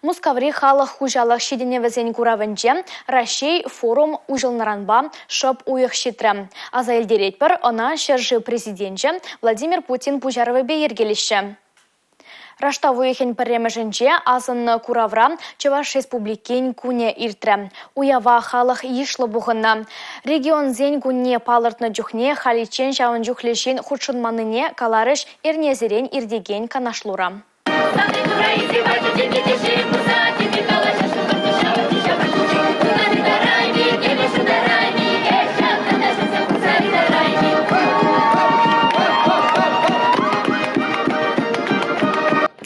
Мускаври халық хужалық шеденевізен күравінже Рашей форум ұжылнаранба шоп уйық шитрі. Аза елдерет бір, она шержі президентче Владимир Путин пужаровы бейергеліші. Раштаву ехен пірремежінже азын куравра Чуваш республикен күне иртрі. Уява халық ешлі бұғынна. Регион зен күне палыртны жүхне халичен жауын жүхлешен худшынманыне каларыш ернезерен ирдеген канашлура.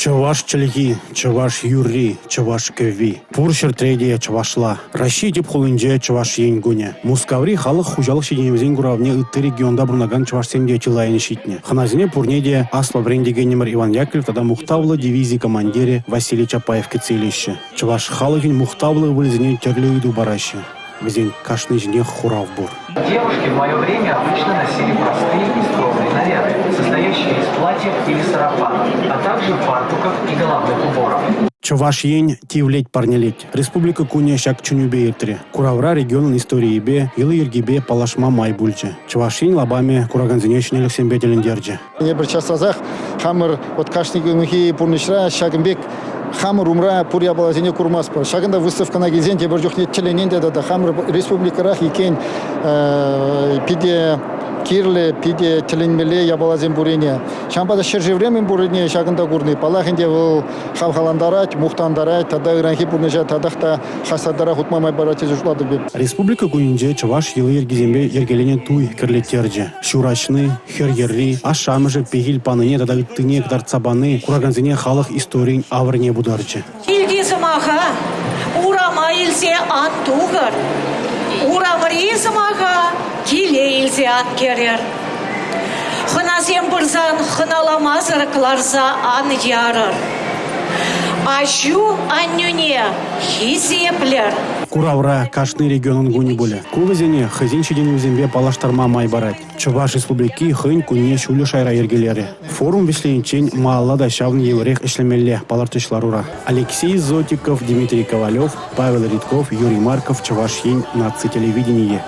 Чаваш чалги, чаваш юрри, чаваш кеви. Пуршер тредия чавашла. Раши деп холынже чаваш енгуне. Мускаври халық хужалық шеденемізен күравне үтті регионда бұрнаган чаваш семде чилайын шитне. Ханазине пурнеде асло брендегенемір Иван Яковлев тада мухтавлы дивизии командире Василий Чапаев кецелище. Чаваш халығын мухтавлы вылезіне терлі үйду бараще. Везен кашны жне хурав бур. Девушки в мое время обычно носили простые и скромные наряды, состоящие из платьев или сарафанов, а также фартуков и головных уборов. Чаваш ень тивлеть парнелеть. Республика Куня шак чунюбе иртре. Куравра регион истории бе, илы ергибе палашма май бульче. Чаваш ень лабами кураганзинечне лексембетелен держе. Не бір часазах хамыр от кашник умхи пурнишра шагымбек хамыр умра пурья балазине курмаспа. Шагында выставка на гизен те бір жоқ нетчеленен да хамыр республикарах екен пиде кирле пиде теленмеле ябалазен бурене. Шампада шержи времен бурене шагында гурны. Палахинде вол хавхаландарать, мухтандарать, тада иранхи бурнежа тадахта хасадара хутмамай барати жушлады беп. Республика Кунинже чаваш елы ергизембе ергеленен туй кирлетерже. Шурачны, хергерри, ашамыжы пегил паныне тада ыттыне кдарцабаны, кураганзине халық историн аврне бударчы. Илгизымаха, урама илсе антугар. Урамризымаха, киле илсе анкерер. Хыназем бұрзан хыналамазыр кларза ан ярыр. Ашу аннюне хизеплер. Куравра кашны регионын гуни буле. Кувызене хызин шеденевзембе палаштарма май барать. Чуваш республики хын куне шулю шайра ергелери. Форум бешлейнчен мааллада шавн еврех ишлемелле палартышларура. Алексей Зотиков, Дмитрий Ковалев, Павел Ритков, Юрий Марков, Чуваш ень наци телевидение.